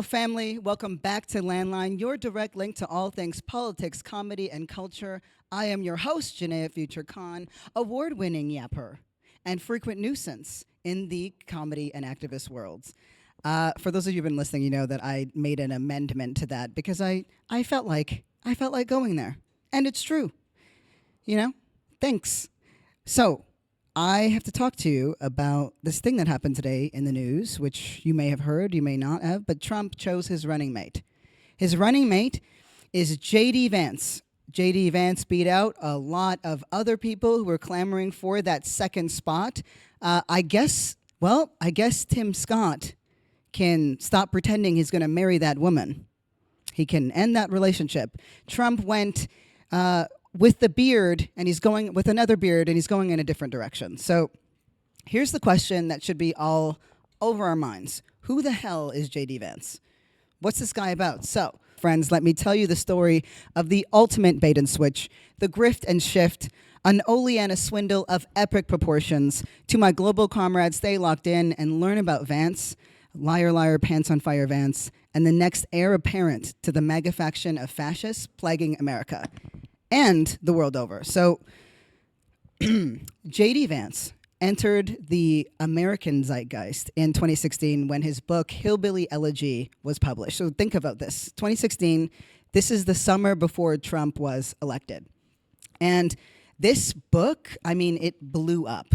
family. Welcome back to Landline, your direct link to all things politics, comedy, and culture. I am your host, Janaya Future Khan, award-winning yapper and frequent nuisance in the comedy and activist worlds. For those of you who've been listening, you know that I made an amendment to that because I felt like going there, and it's true. You know, thanks. So I have to talk to you about this thing that happened today in the news, which you may have heard, you may not have, but Trump chose his running mate. His running mate is J.D. Vance. J.D. Vance beat out a lot of other people who were clamoring for that second spot. I guess Tim Scott can stop pretending he's going to marry that woman. He can end that relationship. Trump went with the beard, and he's going with another beard, and he's going in a different direction. So here's the question that should be all over our minds. Who the hell is J.D. Vance? What's this guy about? So, friends, let me tell you the story of the ultimate bait and switch, the grift and shift, an Oleanna Swindle of epic proportions. To my global comrades, stay locked in and learn about Vance, liar, liar, pants on fire Vance, and the next heir apparent to the mega faction of fascists plaguing America and the world over. So, J.D. Vance entered the American zeitgeist in 2016 when his book Hillbilly Elegy was published. So think about this. 2016, this is the summer before Trump was elected. And this book, I mean, it blew up.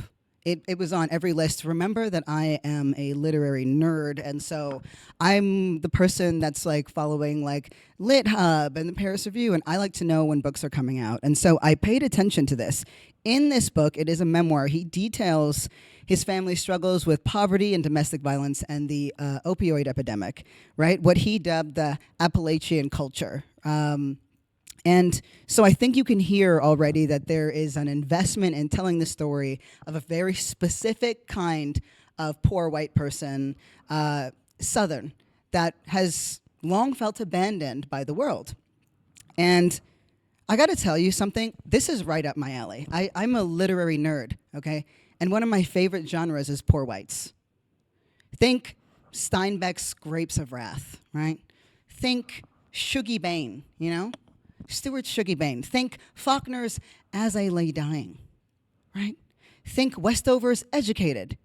It was on every list. Remember that I am a literary nerd, and so I'm the person that's like following like Lit Hub and the Paris Review, and I like to know when books are coming out. And so I paid attention to this. In this book, it is a memoir. He details his family struggles with poverty and domestic violence and the opioid epidemic, right? What he dubbed the Appalachian culture. And so I think you can hear already that there is an investment in telling the story of a very specific kind of poor white person, Southern, that has long felt abandoned by the world. And I got to tell you something. This is right up my alley. I'm a literary nerd, okay? And one of my favorite genres is poor whites. Think Steinbeck's Grapes of Wrath, right? Think Shuggie Bain, you know? Stuart Shuggie Bain. Think Faulkner's As I Lay Dying, right? Think Westover's Educated.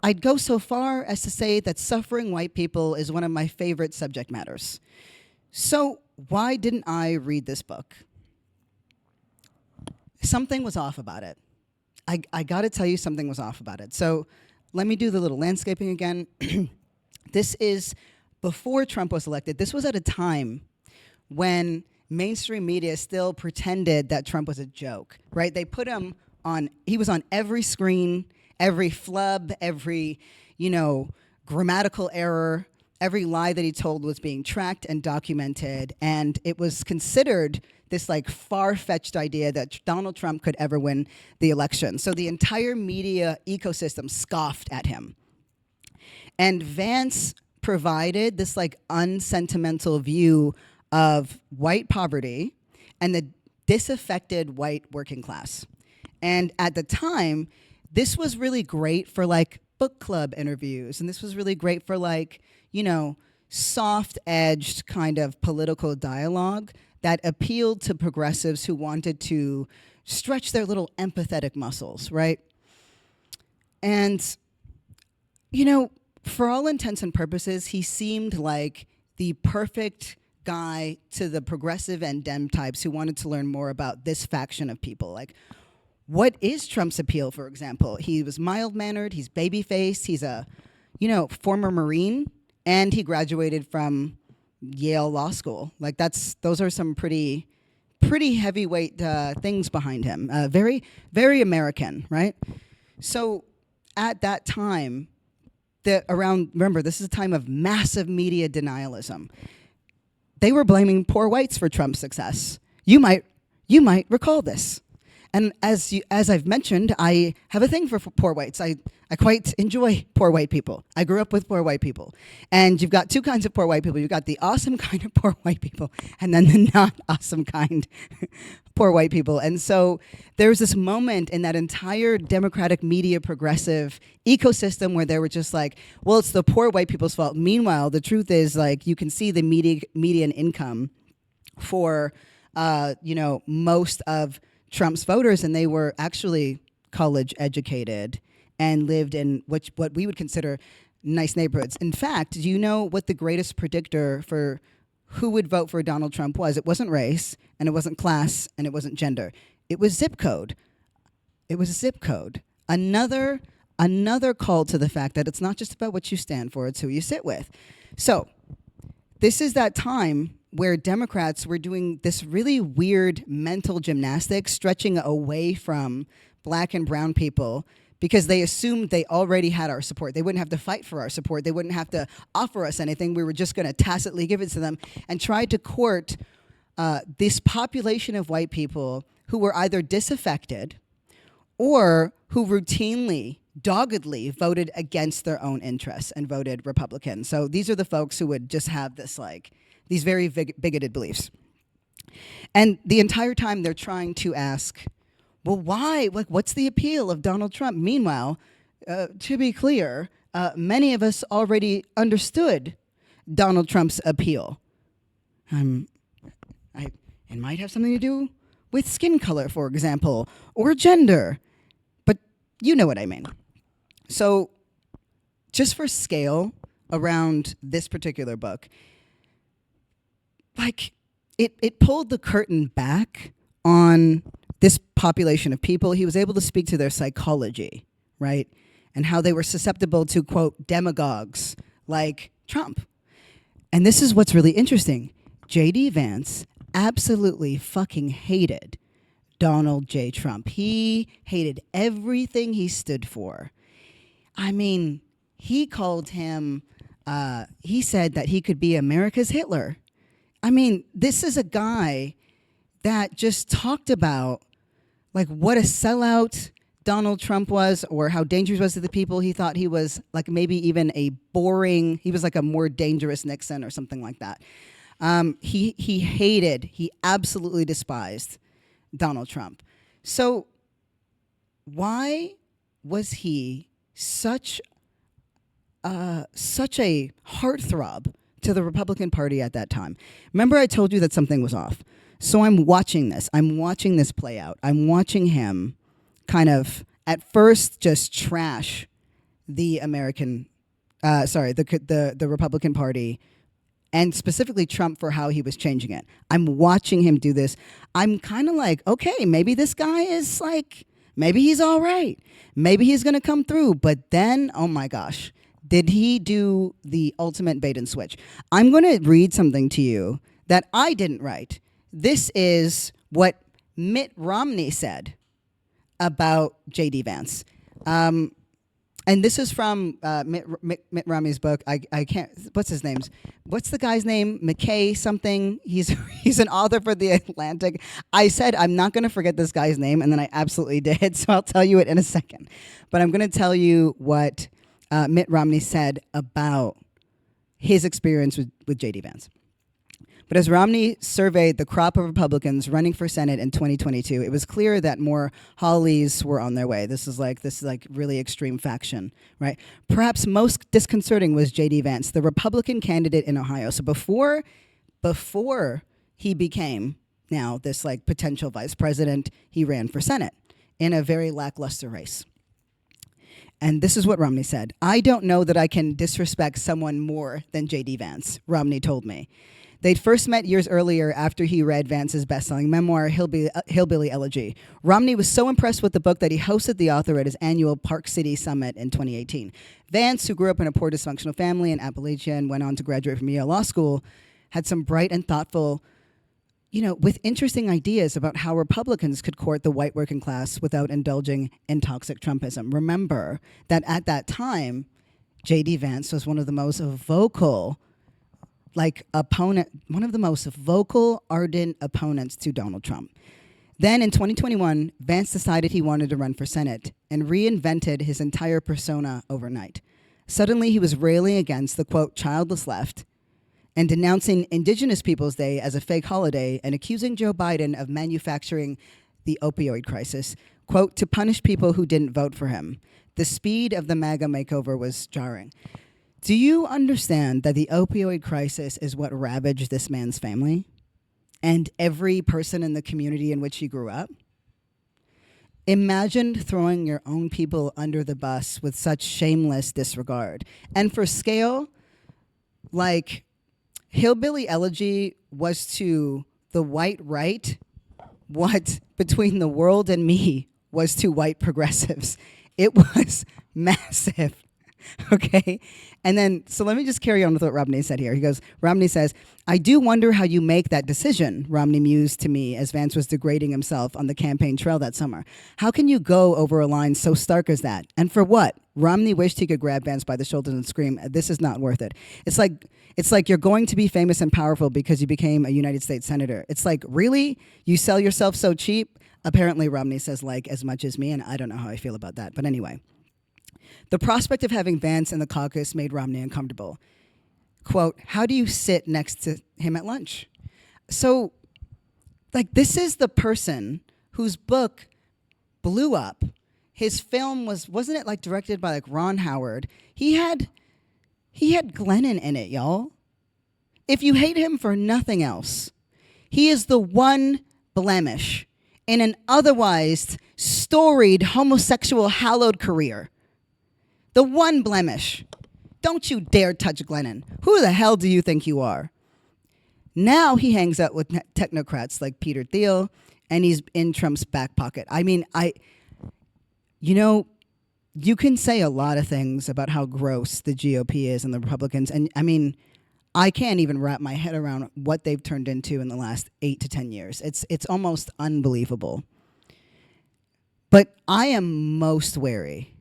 I'd go so far as to say that suffering white people is one of my favorite subject matters. So why didn't I read this book? Something was off about it. I got to tell you something was off about it. So let me do the little landscaping again. This is before Trump was elected. This was at a time when mainstream media still pretended that Trump was a joke, right? They put him on, he was on every screen, every flub, every, grammatical error, every lie that he told was being tracked and documented, and it was considered this like far-fetched idea that Donald Trump could ever win the election. So the entire media ecosystem scoffed at him. And Vance provided this like unsentimental view of white poverty and the disaffected white working class. And at the time, this was really great for like book club interviews, and this was really great for like, soft-edged kind of political dialogue that appealed to progressives who wanted to stretch their little empathetic muscles, right? And, for all intents and purposes, he seemed like the perfect guy to the progressive and Dem types who wanted to learn more about this faction of people. Like, what is Trump's appeal, for example? He was mild-mannered, he's baby-faced, he's a, former Marine, and he graduated from Yale Law School. Like, those are some pretty heavyweight things behind him. Very, very American, right? So at that time, remember, this is a time of massive media denialism. They were blaming poor whites for Trump's success. You might recall this. And as I've mentioned, I have a thing for poor whites. I quite enjoy poor white people. I grew up with poor white people. And you've got two kinds of poor white people. You've got the awesome kind of poor white people, and then the not awesome kind poor white people. And so there's this moment in that entire Democratic media progressive ecosystem where they were just like, well, it's the poor white people's fault. Meanwhile, the truth is, like, you can see the median income for most of Trump's voters, and they were actually college educated and lived in what we would consider nice neighborhoods. In fact, do you know what the greatest predictor for who would vote for Donald Trump was? It wasn't race, and it wasn't class, and it wasn't gender. It was zip code. It was zip code. Another call to the fact that it's not just about what you stand for, it's who you sit with. So this is that time where Democrats were doing this really weird mental gymnastics, stretching away from black and brown people because they assumed they already had our support. They wouldn't have to fight for our support. They wouldn't have to offer us anything. We were just going to tacitly give it to them, and tried to court this population of white people who were either disaffected or who routinely, doggedly voted against their own interests and voted Republican. So these are the folks who would just have this, like, these very bigoted beliefs. And the entire time they're trying to ask, well, why? Like, what's the appeal of Donald Trump? Meanwhile, to be clear, many of us already understood Donald Trump's appeal. It might have something to do with skin color, for example, or gender. But you know what I mean. So just for scale around this particular book, like, it pulled the curtain back on this population of people. He was able to speak to their psychology, right? And how they were susceptible to, quote, demagogues like Trump. And this is what's really interesting. J.D. Vance absolutely fucking hated Donald J. Trump. He hated everything he stood for. I mean, he called him, he said that he could be America's Hitler. I mean, this is a guy that just talked about, like, what a sellout Donald Trump was, or how dangerous he was to the people. He thought he was, like, maybe even he was like a more dangerous Nixon or something like that. He absolutely despised Donald Trump. So why was he such a heartthrob to the Republican Party at that time? Remember, I told you that something was off. So I'm watching this. I'm watching this play out. I'm watching him kind of at first just trash the the Republican Party, and specifically Trump for how he was changing it. I'm watching him do this. I'm kind of like, okay, maybe this guy is like, maybe he's all right. Maybe he's going to come through. But then, oh my gosh, did he do the ultimate bait and switch? I'm going to read something to you that I didn't write. This is what Mitt Romney said about J.D. Vance. And this is from Mitt Romney's book. I can't, what's his name? What's the guy's name? McKay something. He's an author for The Atlantic. I said I'm not going to forget this guy's name, and then I absolutely did, so I'll tell you it in a second. But I'm going to tell you what Mitt Romney said about his experience with J.D. Vance. But as Romney surveyed the crop of Republicans running for Senate in 2022, it was clear that more Hollies were on their way. This is like really extreme faction, right? Perhaps most disconcerting was J.D. Vance, the Republican candidate in Ohio. So before he became now this like potential vice president, he ran for Senate in a very lackluster race. And this is what Romney said. "I don't know that I can disrespect someone more than J.D. Vance," Romney told me. They'd first met years earlier after he read Vance's best-selling memoir, Hillbilly Elegy. Romney was so impressed with the book that he hosted the author at his annual Park City Summit in 2018. Vance, who grew up in a poor dysfunctional family in Appalachian, went on to graduate from Yale Law School, had some bright and thoughtful, with interesting ideas about how Republicans could court the white working class without indulging in toxic Trumpism. Remember that at that time, J.D. Vance was one of the most vocal ardent opponents to Donald Trump. Then in 2021, Vance decided he wanted to run for Senate and reinvented his entire persona overnight. Suddenly, he was railing against the, quote, childless left and denouncing Indigenous Peoples Day as a fake holiday and accusing Joe Biden of manufacturing the opioid crisis, quote, to punish people who didn't vote for him. The speed of the MAGA makeover was jarring. Do you understand that the opioid crisis is what ravaged this man's family and every person in the community in which he grew up? Imagine throwing your own people under the bus with such shameless disregard. And for scale, like, Hillbilly Elegy was to the white right what Between the World and Me was to white progressives. It was massive. Okay? And then, so let me just carry on with what Romney said here. He goes, Romney says, I do wonder how you make that decision, Romney mused to me as Vance was degrading himself on the campaign trail that summer. How can you go over a line so stark as that? And for what? Romney wished he could grab Vance by the shoulders and scream, this is not worth it. It's like you're going to be famous and powerful because you became a United States senator. It's like, really? You sell yourself so cheap? Apparently, Romney says like as much as me, and I don't know how I feel about that. But anyway. The prospect of having Vance in the caucus made Romney uncomfortable. Quote, how do you sit next to him at lunch? So, like, this is the person whose book blew up. His film wasn't it like directed by like Ron Howard? He had Glennon in it, y'all. If you hate him for nothing else, he is the one blemish in an otherwise storied homosexual hallowed career. The one blemish. Don't you dare touch Glennon. Who the hell do you think you are? Now he hangs out with technocrats like Peter Thiel, and he's in Trump's back pocket. I mean, you can say a lot of things about how gross the GOP is and the Republicans, and I mean, I can't even wrap my head around what they've turned into in the last 8 to 10 years. It's almost unbelievable. But I am most wary.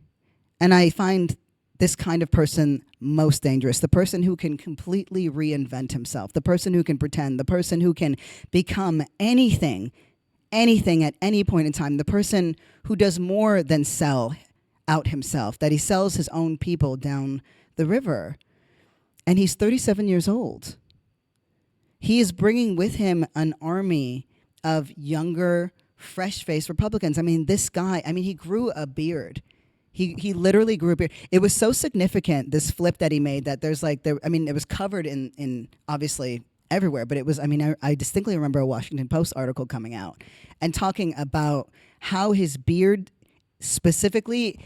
And I find this kind of person most dangerous. The person who can completely reinvent himself. The person who can pretend. The person who can become anything at any point in time. The person who does more than sell out himself. That he sells his own people down the river. And he's 37 years old. He is bringing with him an army of younger, fresh-faced Republicans. I mean, this guy, he grew a beard. He literally grew a beard. It was so significant, this flip that he made, that it was covered in obviously everywhere, but it was, I distinctly remember a Washington Post article coming out and talking about how his beard specifically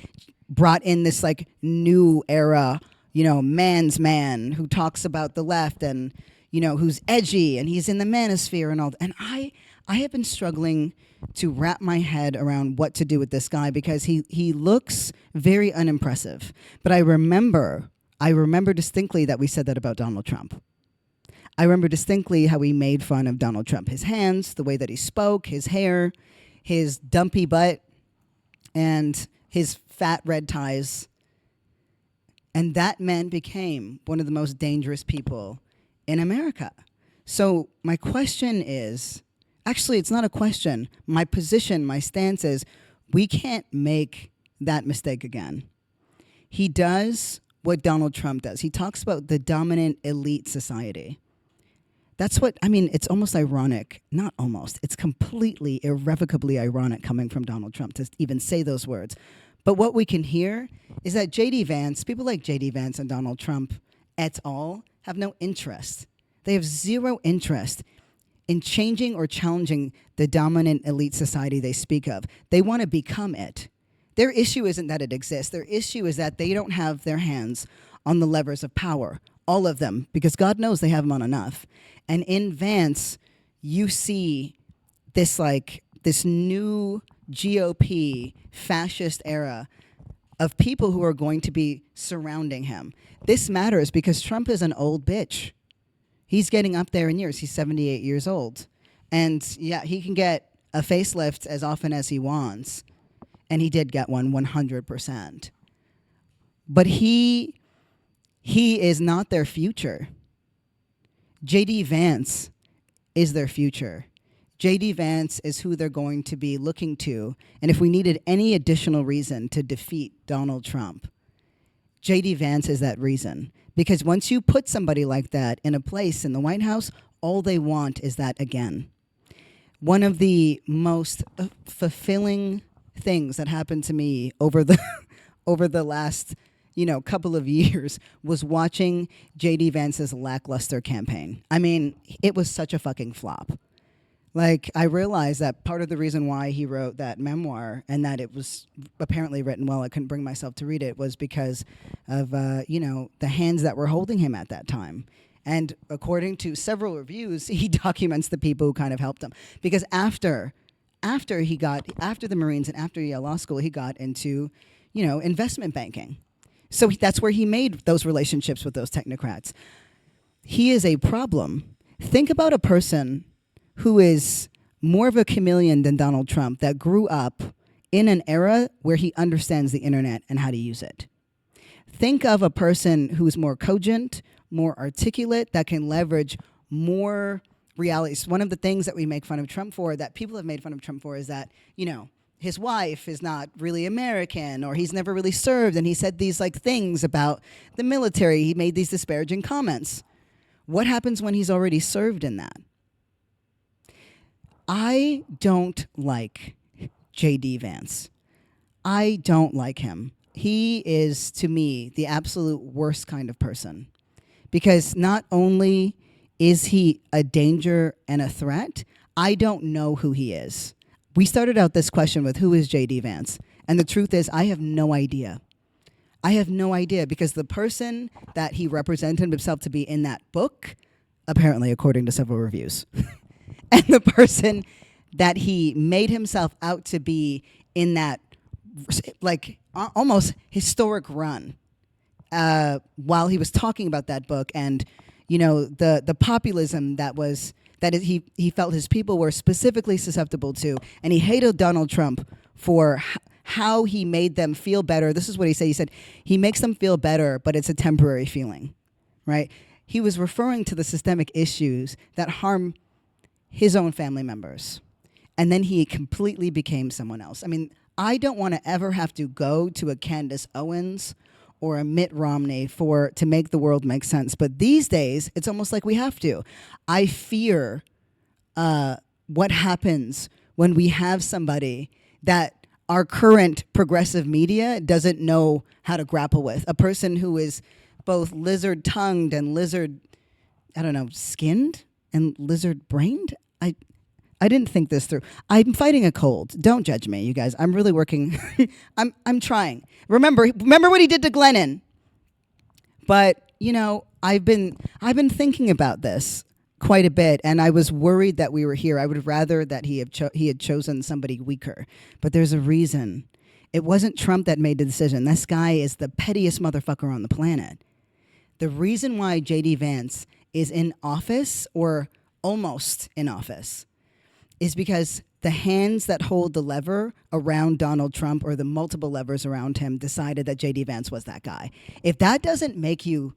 brought in this like new era, man's man who talks about the left and, who's edgy and he's in the manosphere and all. And I have been struggling to wrap my head around what to do with this guy because he looks very unimpressive. But I remember distinctly that we said that about Donald Trump. I remember distinctly how we made fun of Donald Trump. His hands, the way that he spoke, his hair, his dumpy butt, and his fat red ties. And that man became one of the most dangerous people in America. So my question is, actually, it's not a question. My position, my stance is, we can't make that mistake again. He does what Donald Trump does. He talks about the dominant elite society. That's what, it's almost ironic. Not almost. It's completely, irrevocably ironic coming from Donald Trump to even say those words. But what we can hear is that J.D. Vance, people like J.D. Vance and Donald Trump et al. Have no interest. They have zero interest in changing or challenging the dominant elite society they speak of. They want to become it. Their issue isn't that it exists. Their issue is that they don't have their hands on the levers of power, all of them, because God knows they have them on enough. And in Vance, you see this new GOP fascist era of people who are going to be surrounding him. This matters because Trump is an old bitch. He's getting up there in years. He's 78 years old. And yeah, he can get a facelift as often as he wants. And he did get one 100%. But he is not their future. J.D. Vance is their future. JD Vance is who they're going to be looking to. And if we needed any additional reason to defeat Donald Trump, JD Vance is that reason. Because once you put somebody like that in a place in the White House, all they want is that again. One of the most fulfilling things that happened to me over the over the last couple of years was watching JD Vance's lackluster campaign. I mean, it was such a fucking flop. Like, I realized that part of the reason why he wrote that memoir and that it was apparently written well, I couldn't bring myself to read it, was because of, the hands that were holding him at that time. And according to several reviews, he documents the people who kind of helped him. Because after the Marines and after Yale Law School, he got into, investment banking. So that's where he made those relationships with those technocrats. He is a problem. Think about a person who is more of a chameleon than Donald Trump, that grew up in an era where he understands the internet and how to use it. Think of a person who's more cogent, more articulate, that can leverage more realities. One of the things that we make fun of Trump for, that people have made fun of Trump for, is that, his wife is not really American, or he's never really served, and he said these things about the military. He made these disparaging comments. What happens when he's already served in that? I don't like J.D. Vance. I don't like him. He is, to me, the absolute worst kind of person. Because not only is he a danger and a threat, I don't know who he is. We started out this question with, who is J.D. Vance? And the truth is, I have no idea. I have no idea, because the person that he represented himself to be in that book, apparently according to several reviews, and the person that he made himself out to be in that almost historic run, while he was talking about that book, and the populism he felt his people were specifically susceptible to, and he hated Donald Trump for how he made them feel better. This is what he said. He said he makes them feel better, but it's a temporary feeling, right? He was referring to the systemic issues that harm his own family members. And then he completely became someone else. I mean, I don't want to ever have to go to a Candace Owens or a Mitt Romney to make the world make sense. But these days, it's almost like we have to. I fear what happens when we have somebody that our current progressive media doesn't know how to grapple with. A person who is both lizard-tongued and skinned and lizard-brained. I didn't think this through. I'm fighting a cold. Don't judge me, you guys. I'm really working. I'm trying. Remember what he did to Glennon. But I've been thinking about this quite a bit, and I was worried that we were here. I would rather that he had chosen somebody weaker. But there's a reason. It wasn't Trump that made the decision. This guy is the pettiest motherfucker on the planet. The reason why J.D. Vance is in office, or almost in office, is because the hands that hold the lever around Donald Trump, or the multiple levers around him, decided that J.D. Vance was that guy. If that doesn't make you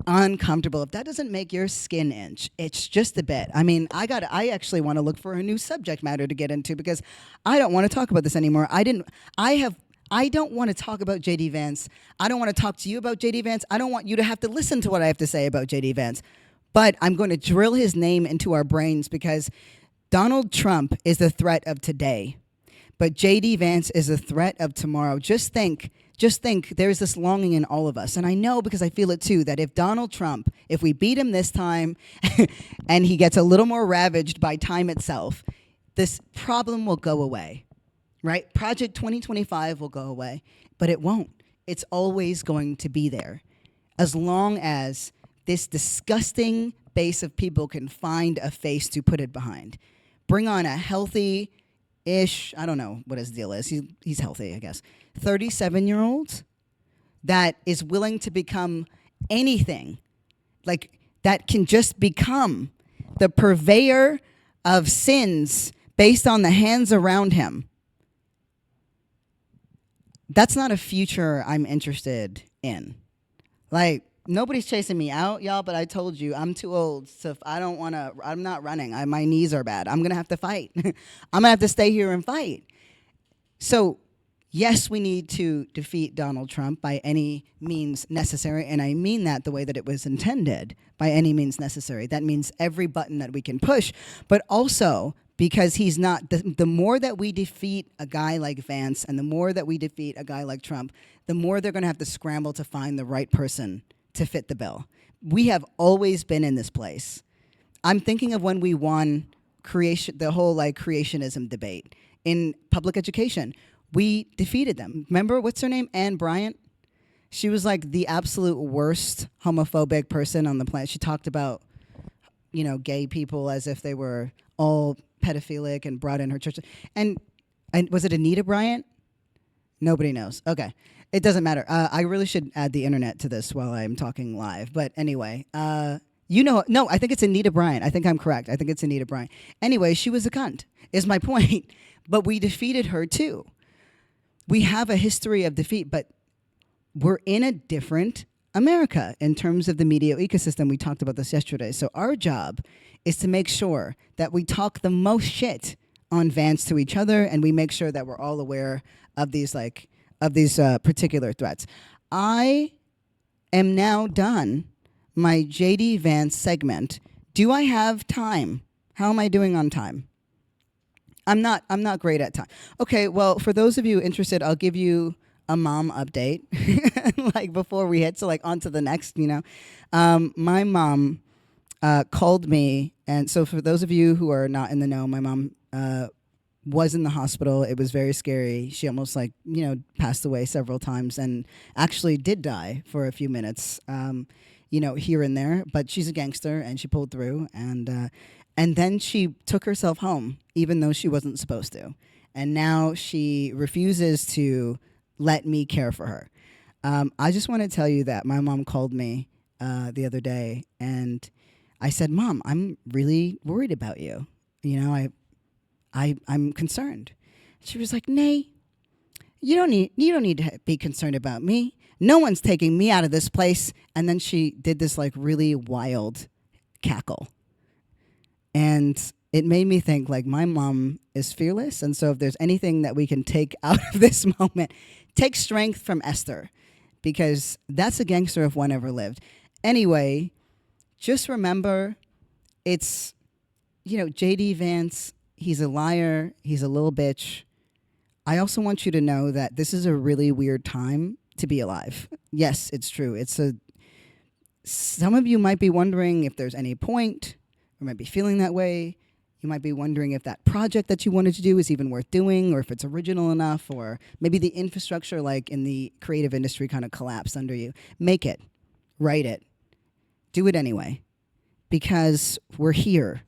uncomfortable, if that doesn't make your skin itch, it's just a bit. I mean, I actually want to look for a new subject matter to get into, because I don't want to talk about this anymore. I don't want to talk about J.D. Vance. I don't want to talk to you about J.D. Vance. I don't want you to have to listen to what I have to say about J.D. Vance. But I'm going to drill his name into our brains, because Donald Trump is the threat of today, but J.D. Vance is the threat of tomorrow. Just think, there's this longing in all of us. And I know, because I feel it too, that if Donald Trump, if we beat him this time and he gets a little more ravaged by time itself, this problem will go away, right? Project 2025 will go away, but it won't. It's always going to be there. As long as this disgusting base of people can find a face to put it behind. Bring on a healthy-ish, I don't know what his deal is. He's healthy, I guess. 37-year-old that is willing to become anything, that can just become the purveyor of sins based on the hands around him. That's not a future I'm interested in. Nobody's chasing me out, y'all, but I told you I'm too old. So if I don't want to, I'm not running. My knees are bad. I'm going to have to fight. I'm going to have to stay here and fight. So, yes, we need to defeat Donald Trump by any means necessary. And I mean that the way that it was intended, by any means necessary. That means every button that we can push, but also because he's not, the more that we defeat a guy like Vance and the more that we defeat a guy like Trump, the more they're going to have to scramble to find the right person to fit the bill. We have always been in this place. I'm thinking of when we won creation, the whole like creationism debate in public education. We defeated them. Remember, what's her name? Bryant. She was like the absolute worst homophobic person on the planet. She talked about, gay people as if they were all pedophilic and brought in her church. And was it Anita Bryant? Nobody knows. Okay. It doesn't matter. I really should add the internet to this while I'm talking live. But anyway, no, I think it's Anita Bryant. I think I'm correct. I think it's Anita Bryant. Anyway, she was a cunt, is my point. But we defeated her too. We have a history of defeat, but we're in a different America in terms of the media ecosystem. We talked about this yesterday. So our job is to make sure that we talk the most shit on Vance to each other, and we make sure that we're all aware of these particular threats. I am now done my JD Vance segment. Do I have time? How am I doing on time? I'm not great at time. Okay, well, for those of you interested, I'll give you a mom update, like before we hit, so like on to the next, My mom called me, and so for those of you who are not in the know, my mom was in the hospital. It was very scary. She almost passed away several times and actually did die for a few minutes, here and there. But she's a gangster and she pulled through. And then she took herself home, even though she wasn't supposed to. And now she refuses to let me care for her. I just want to tell you that my mom called me the other day and I said, Mom, I'm really worried about you. I'm concerned. She was like, Nay, you don't need to be concerned about me. No one's taking me out of this place. And then she did this like really wild cackle. And it made me think like my mom is fearless. And so if there's anything that we can take out of this moment, take strength from Esther, because that's a gangster if one ever lived. Anyway, just remember it's, JD Vance, he's a liar. He's a little bitch. I also want you to know that this is a really weird time to be alive. Yes, it's true. Some of you might be wondering if there's any point, or might be feeling that way. You might be wondering if that project that you wanted to do is even worth doing, or if it's original enough, or maybe the infrastructure like in the creative industry kind of collapsed under you. Make it. Write it. Do it anyway. Because we're here.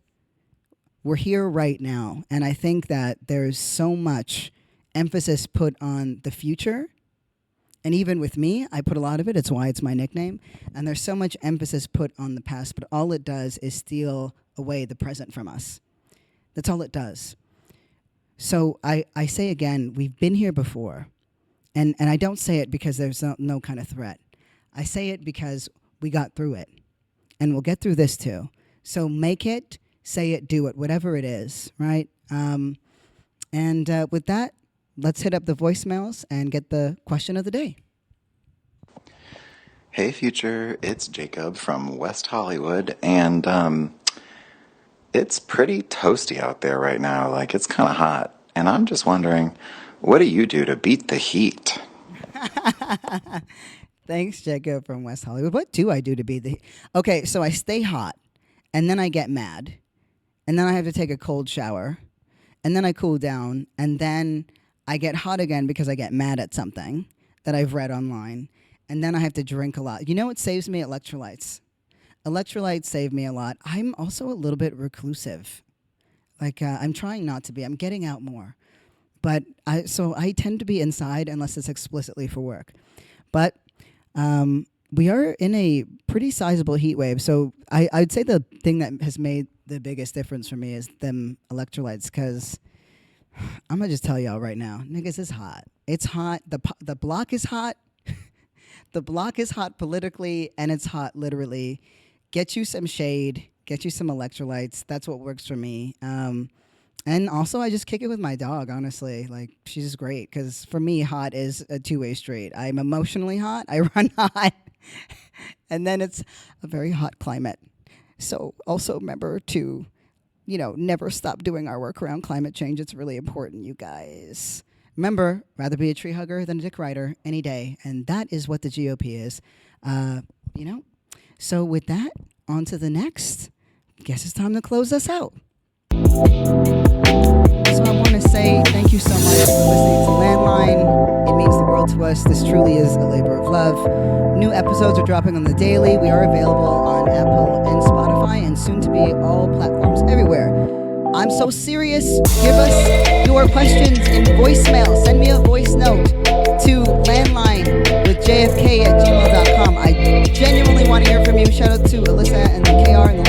We're here right now. And I think that there's so much emphasis put on the future. And even with me, I put a lot of it. It's why it's my nickname. And there's so much emphasis put on the past, but all it does is steal away the present from us. That's all it does. So I say again, we've been here before. And I don't say it because there's no kind of threat. I say it because we got through it. And we'll get through this too. So make it, say it, do it, whatever it is, right? With that, let's hit up the voicemails and get the question of the day. Hey, Future, it's Jacob from West Hollywood, and it's pretty toasty out there right now. Like, it's kind of hot. And I'm just wondering, what do you do to beat the heat? Thanks, Jacob from West Hollywood. What do I do to beat the heat? Okay, so I stay hot, and then I get mad, and then I have to take a cold shower, and then I cool down, and then I get hot again because I get mad at something that I've read online, and then I have to drink a lot. You know what saves me? Electrolytes. Electrolytes save me a lot. I'm also a little bit reclusive. I'm trying not to be. I'm getting out more. But I tend to be inside unless it's explicitly for work. But we are in a pretty sizable heat wave. So I'd say the thing that has made the biggest difference for me is them electrolytes, because I'm going to just tell y'all right now, niggas, it's hot. It's hot. The block is hot. The block is hot politically and it's hot literally. Get you some shade, get you some electrolytes. That's what works for me. And also, I just kick it with my dog, honestly. Like, she's great because for me, hot is a two-way street. I'm emotionally hot, I run hot, and then it's a very hot climate. So also remember to, never stop doing our work around climate change. It's really important, you guys. Remember, rather be a tree hugger than a dick rider any day. And that is what the GOP is. So with that, on to the next. Guess it's time to close us out. So I want to say thank you so much for listening to Landline. It means the world to us. This truly is a labor of love. New episodes are dropping on the daily. We are available on Apple and Spotify and soon to be all platforms everywhere. I'm so serious. Give us your questions in voicemail. Send me a voice note to landline with jfk@gmail.com. I genuinely want to hear from you. Shout out to Alyssa and the KR and the